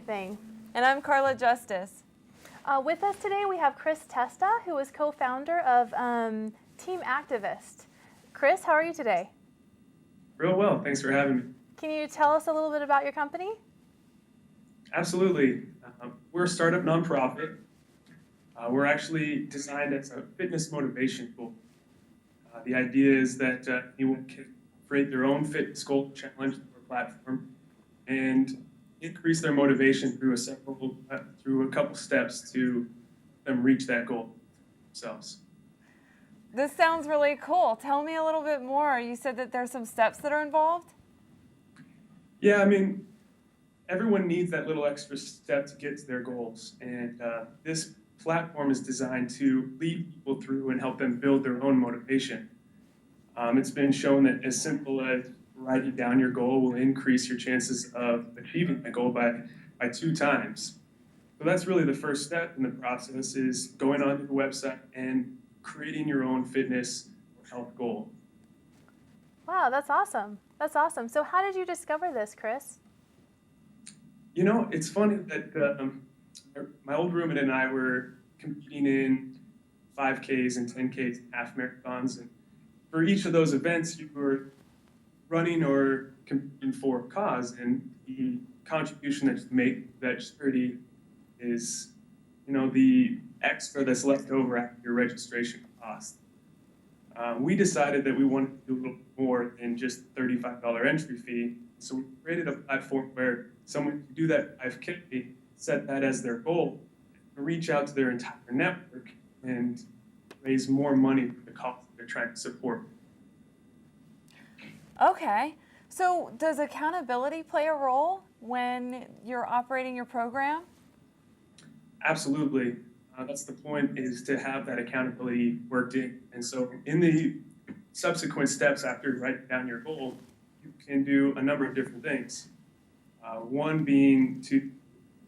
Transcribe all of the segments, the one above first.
thing. And I'm Carla Justice. With us today, we have Chris Testa, who is co-founder of Team Activist. Chris, how are you today? Real well. Thanks for having me. Can you tell us a little bit about your company? Absolutely. We're a startup nonprofit. We're actually designed as a fitness motivation tool. The idea is that anyone can create their own fitness goal challenge through our platform and increase their motivation through a couple steps to them reach that goal themselves. This sounds really cool. Tell me a little bit more. You said that there's some steps that are involved? Yeah, I mean, everyone needs that little extra step to get to their goals. And this platform is designed to lead people through and help them build their own motivation. It's been shown that as simple as writing down your goal will increase your chances of achieving the goal by 2 times. So that's really the first step in the process, is going onto the website and creating your own fitness or health goal. Wow, that's awesome. That's awesome. So how did you discover this, Chris? You know, it's funny that my old roommate and I were competing in 5Ks and 10Ks and half marathons. And for each of those events, you were running or competing for a cause. And the contribution that you make to that charity is, you know, the extra that's left over after your registration cost. We decided that we wanted to do a little more than just $35 entry fee. So we created a platform where someone can do that 5K, set that as their goal, and reach out to their entire network and raise more money for the cause that they're trying to support. Okay. So does accountability play a role when you're operating your program? Absolutely. That's the point, is to have that accountability worked in. And so in the subsequent steps after writing down your goal, you can do a number of different things. One being to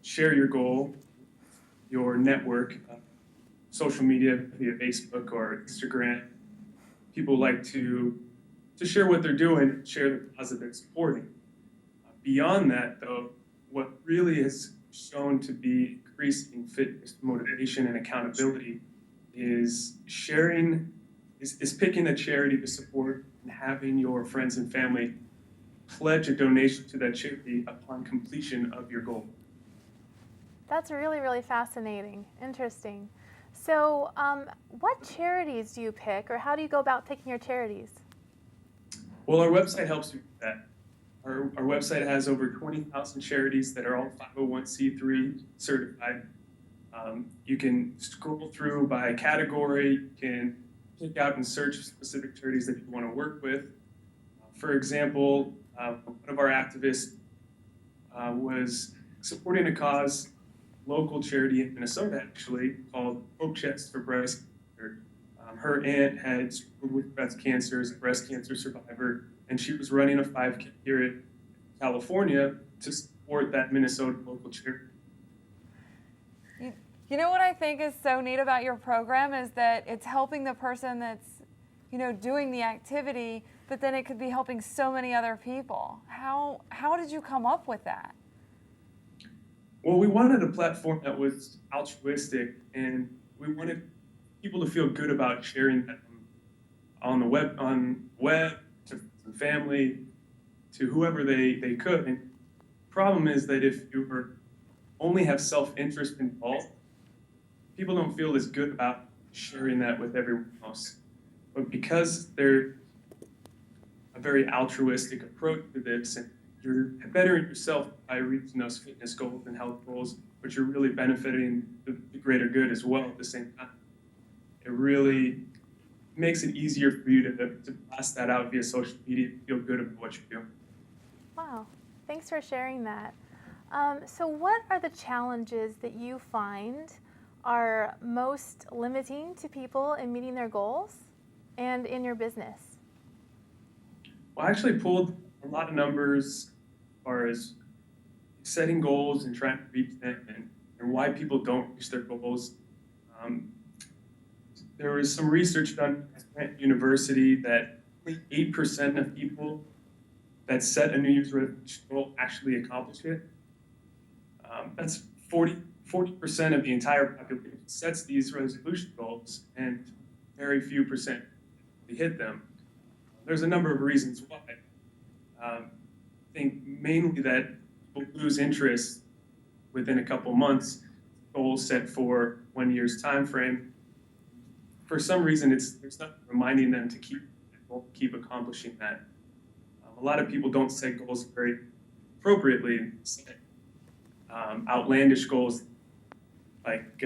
share your goal, your network, social media via Facebook or Instagram. People like to share what they're doing, share the cause that they're supporting. Beyond that, though, what really has shown to be increasing fitness motivation and accountability is picking a charity to support and having your friends and family pledge a donation to that charity upon completion of your goal. That's really, really fascinating. Interesting. So what charities do you pick, or how do you go about picking your charities? Well, our website helps you with that. Our website has over 20,000 charities that are all 501c3 certified. You can scroll through by category. You can pick out and search specific charities that you want to work with. For example, one of our activists was supporting a cause, local charity in Minnesota actually, called Hope Chest for Breast Cancer. Her aunt had struggled with breast cancer as a breast cancer survivor, and she was running a 5K here in California to support that Minnesota local charity. You know what I think is so neat about your program is that it's helping the person that's, doing the activity, but then it could be helping so many other people. How did you come up with that? Well, we wanted a platform that was altruistic, and we wanted people to feel good about sharing that on the web, to family, to whoever they could. And the problem is that if you only have self-interest involved, people don't feel as good about sharing that with everyone else. But because there's a very altruistic approach to this, and you're bettering yourself by reaching those fitness goals and health goals, but you're really benefiting the greater good as well at the same time. It really makes it easier for you to blast that out via social media and feel good about what you're doing. Wow, thanks for sharing that. So what are the challenges that you find are most limiting to people in meeting their goals and in your business? Well, I actually pulled a lot of numbers as far as setting goals and trying to reach them and why people don't reach their goals. There was some research done at University that only 8% of people that set a New Year's resolution goal actually accomplish it. That's 40% of the entire population sets these resolution goals, and very few percent hit them. There's a number of reasons why. I think mainly that people lose interest within a couple months. Goals set for 1 year's time frame. For some reason, there's nothing reminding them to keep accomplishing that. A lot of people don't set goals very appropriately. Set outlandish goals like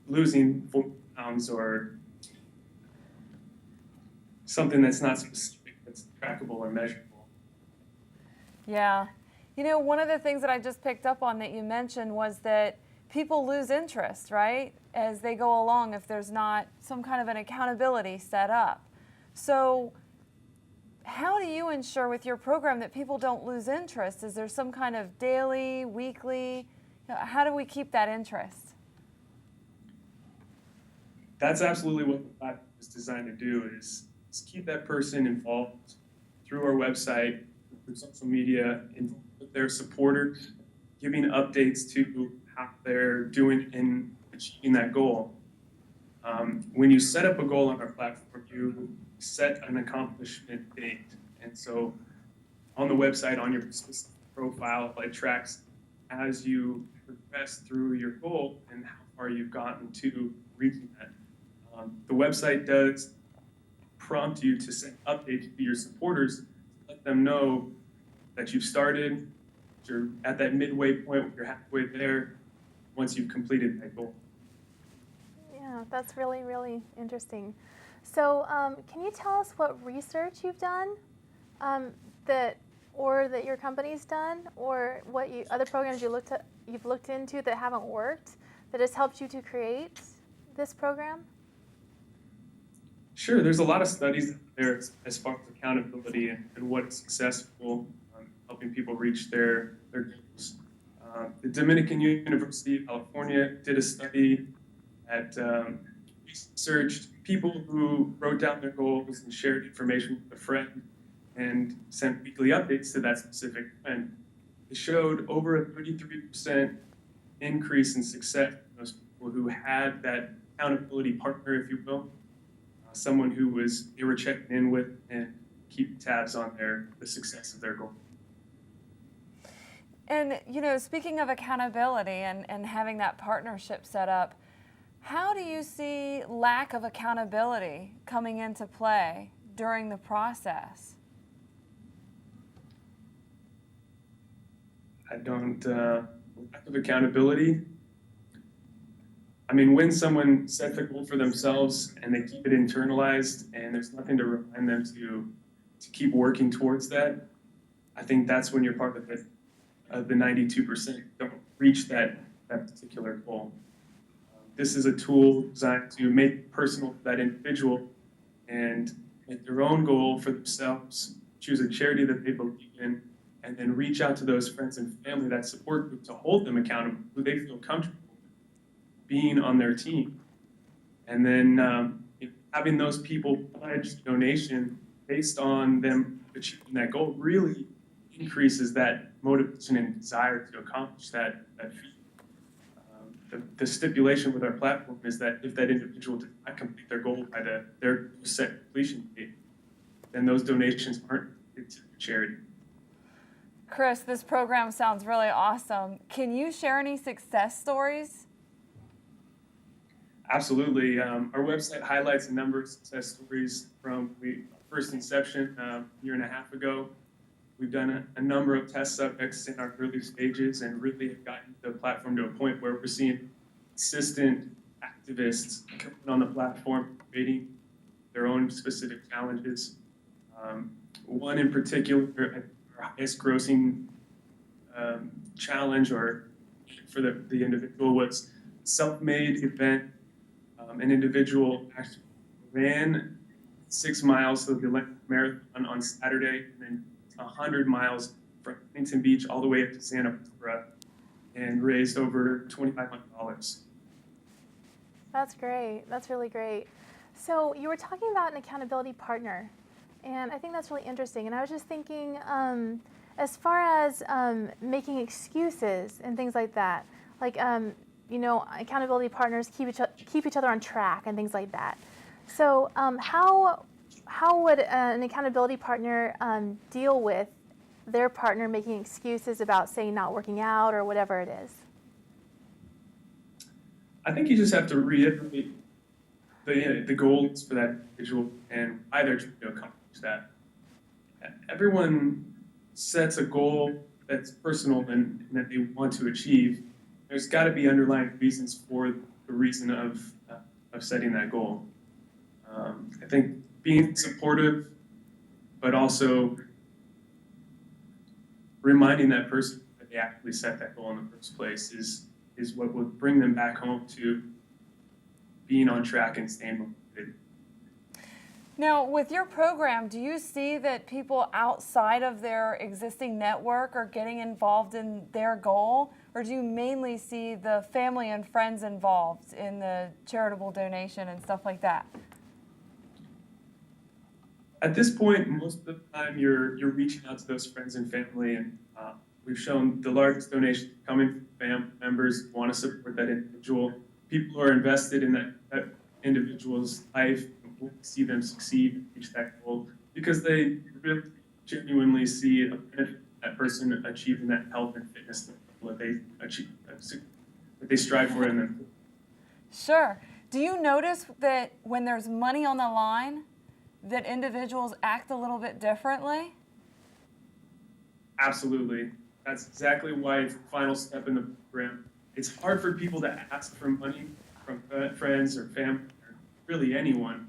losing 4 pounds or something that's not specific, that's trackable or measurable. Yeah. You know, one of the things that I just picked up on that you mentioned was that people lose interest, right, as they go along if there's not some kind of an accountability set up. So how do you ensure with your program that people don't lose interest? Is there some kind of daily, weekly, how do we keep that interest? That's absolutely what the platform is designed to do, is keep that person involved through our website, through social media, and with their supporters, giving updates to how they're doing in achieving that goal. When you set up a goal on our platform, you set an accomplishment date. And so on the website, on your specific profile, it tracks as you progress through your goal and how far you've gotten to reaching that. The website does prompt you to send updates to your supporters, to let them know that you've started, you're at that midway point, you're halfway there once you've completed that goal. Yeah, that's really, really interesting. So can you tell us what research you've done that your company's done, or what other programs you've looked into that haven't worked that has helped you to create this program? Sure, there's a lot of studies there as far as accountability and what's successful, helping people reach their goals. The Dominican University of California did a study that researched people who wrote down their goals and shared information with a friend and sent weekly updates to that specific friend. It showed over a 33% increase in success in those people who had that accountability partner, if you will, someone who they were checking in with and keeping tabs on the success of their goal. And, you know, speaking of accountability and having that partnership set up, how do you see lack of accountability coming into play during the process? Lack of accountability. I mean, when someone sets a goal for themselves and they keep it internalized and there's nothing to remind them to keep working towards that, I think that's when you're part of it. The 92% don't reach that particular goal. This is a tool designed to make it personal for that individual and make their own goal for themselves, choose a charity that they believe in, and then reach out to those friends and family, that support group, to hold them accountable, who they feel comfortable being on their team. And then having those people pledge donation based on them achieving that goal really increases that motivation and desire to accomplish that feat. The stipulation with our platform is that if that individual does not complete their goal by their set completion date, then those donations aren't to the charity. Chris, this program sounds really awesome. Can you share any success stories? Absolutely. Our website highlights a number of success stories from first inception a year and a half ago. We've done a number of test subjects in our early stages and really have gotten the platform to a point where we're seeing consistent activists coming on the platform, creating their own specific challenges. One in particular, our highest grossing challenge for the individual was a self-made event. An individual actually ran 6 miles of the Olympic Marathon on Saturday, and then 100 miles from Huntington Beach all the way up to Santa Barbara, and raised over $2,500. That's great. That's really great. So you were talking about an accountability partner, and I think that's really interesting. And I was just thinking, as far as making excuses and things like that, like accountability partners keep each other on track and things like that. So how would an accountability partner deal with their partner making excuses about, say, not working out or whatever it is? I think you just have to reiterate the goals for that individual and why they're trying to accomplish that. Everyone sets a goal that's personal and that they want to achieve. There's got to be underlying reasons for the reason of setting that goal. I think being supportive, but also reminding that person that they actually set that goal in the first place is what will bring them back home to being on track and staying motivated. Now, with your program, do you see that people outside of their existing network are getting involved in their goal, or do you mainly see the family and friends involved in the charitable donation and stuff like that? At this point, most of the time you're reaching out to those friends and family, and we've shown the largest donations coming from family members who want to support that individual. People who are invested in that individual's life and want to see them succeed and reach that goal because they really genuinely see a benefit that person achieving that health and fitness level that they achieve, that they strive for in them. Sure. Do you notice that when there's money on the line, that individuals act a little bit differently? Absolutely. That's exactly why it's the final step in the program. It's hard for people to ask for money from friends or family or really anyone.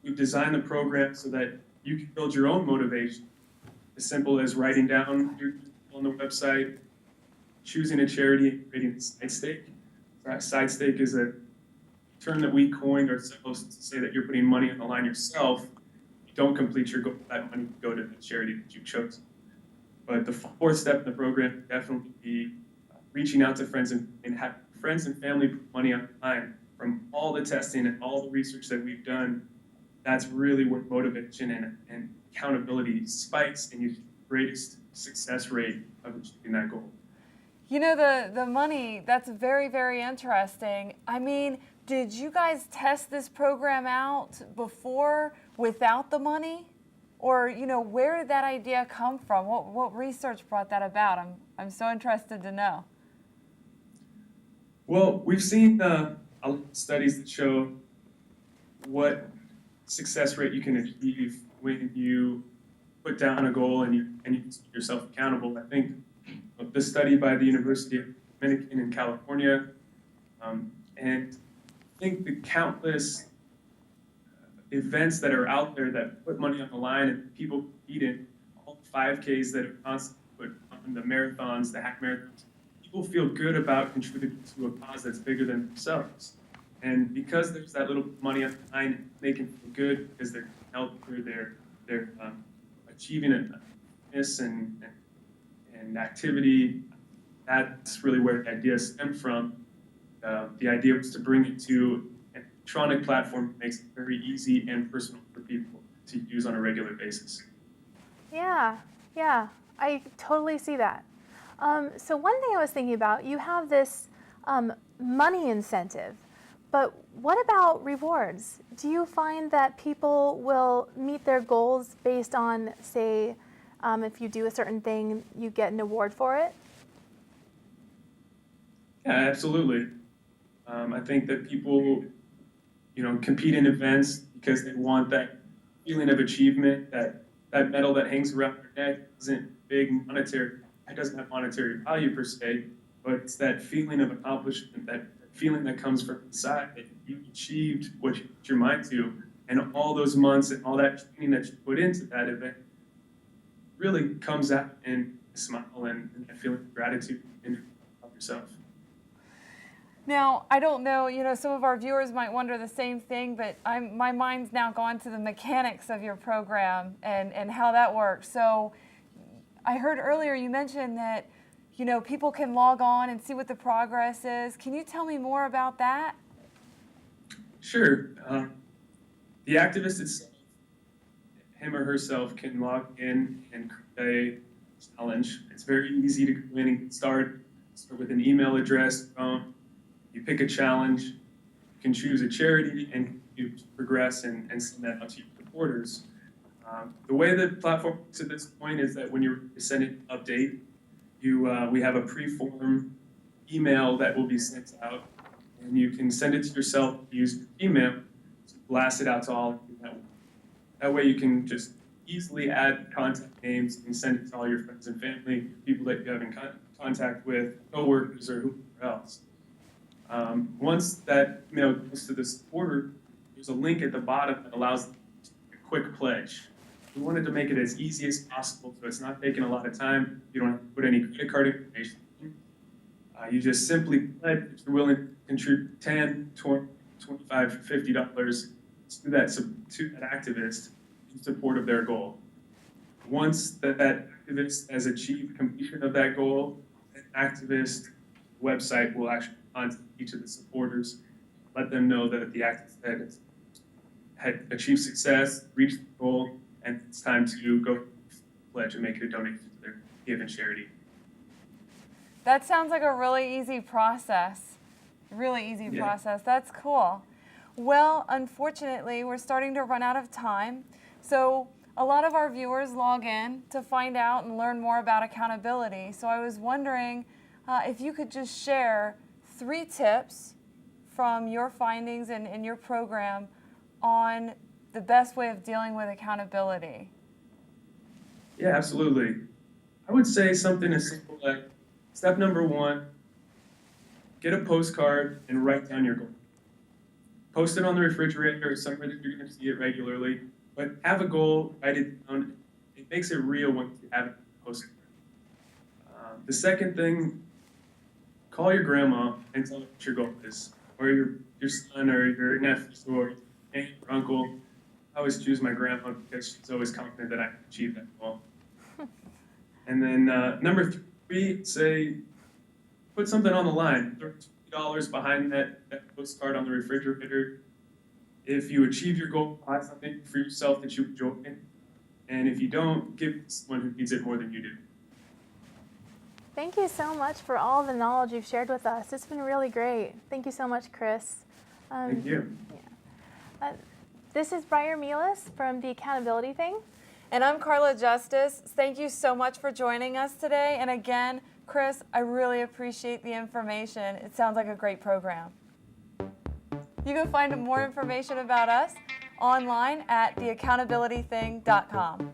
We've designed the program so that you can build your own motivation. As simple as writing down your on the website, choosing a charity, and creating a side stake. That side stake is a term that we coined ourselves to say that you're putting money on the line yourself. Don't complete your goal, that money will go to the charity that you chose. But the fourth step in the program would definitely be reaching out to friends and have friends and family put money on the line. From all the testing and all the research that we've done, that's really where motivation and accountability spikes and you get the greatest success rate of achieving that goal. You know, the money, that's very, very interesting. I mean, did you guys test this program out before without the money? Or, where did that idea come from? What research brought that about? I'm so interested to know. Well, we've seen a lot of studies that show what success rate you can achieve when you put down a goal and you keep yourself accountable. I think the study by the University of Dominican in California, and I think the countless events that are out there that put money on the line and people compete in, all the 5Ks that are constantly put on, the marathons, the half marathons, people feel good about contributing to a cause that's bigger than themselves. And because there's that little money on the line, they can feel good because they're healthier, they're achieving a fitness and activity. That's really where the idea stemmed from. The idea was to bring it to an electronic platform that makes it very easy and personal for people to use on a regular basis. Yeah, I totally see that. So one thing I was thinking about, you have this money incentive, but what about rewards? Do you find that people will meet their goals based on, say, if you do a certain thing, you get an award for it? Yeah, absolutely. I think that people, compete in events because they want that feeling of achievement, that medal that hangs around their neck isn't big monetary. It doesn't have monetary value per se, but it's that feeling of accomplishment, that feeling that comes from inside that you achieved what you put your mind to, and all those months and all that training that you put into that event really comes out in a smile and a feeling of gratitude in yourself. Now, I don't know, some of our viewers might wonder the same thing, but my mind's now gone to the mechanics of your program and how that works. So I heard earlier you mentioned that, people can log on and see what the progress is. Can you tell me more about that? Sure. The activist itself, him or herself, can log in and create a challenge. It's very easy to go in and get started. Start with an email address, phone. You pick a challenge. You can choose a charity and you progress and send that out to your supporters. The way the platform works at this point is that when you're sending an update, we have a pre-form email that will be sent out, and you can send it to yourself, use your email to blast it out to all of you. That way you can just easily add contact names and send it to all your friends and family, people that you have in contact with, coworkers, or whoever else. Once that email goes to the supporter, there's a link at the bottom that allows a quick pledge. We wanted to make it as easy as possible, so it's not taking a lot of time. You don't have to put any credit card information in. You just simply pledge if you're willing to contribute $10, $20, $25, $50 to that activist in support of their goal. Once that activist has achieved completion of that goal, an activist website will actually contact each of the supporters, let them know that the activist had achieved success, reached the goal, and it's time to go pledge and make a donation to their given charity. That sounds like a really easy process. Process. That's cool. Well, unfortunately, we're starting to run out of time. So a lot of our viewers log in to find out and learn more about accountability. So I was wondering if you could just share 3 tips from your findings and in your program on the best way of dealing with accountability. Yeah, absolutely. I would say something as simple like step number 1, get a postcard and write down your goal. Post it on the refrigerator or somewhere that you're going to see it regularly, but have a goal, write it down. It makes it real once you have it posted. The second thing, call your grandma and tell her what your goal is, or your son or your nephew or aunt or uncle. I always choose my grandma because she's always confident that I can achieve that goal. And then number 3, say, put something on the line. Throw $20 behind that postcard on the refrigerator. If you achieve your goal, buy something for yourself that you enjoy. And if you don't, give it to someone who needs it more than you do. Thank you so much for all the knowledge you've shared with us. It's been really great. Thank you so much, Chris. Thank you. Yeah. This is Briar Mealis from The Accountability Thing. And I'm Carla Justice. Thank you so much for joining us today. And again, Chris, I really appreciate the information. It sounds like a great program. You can find more information about us online at theaccountabilitything.com.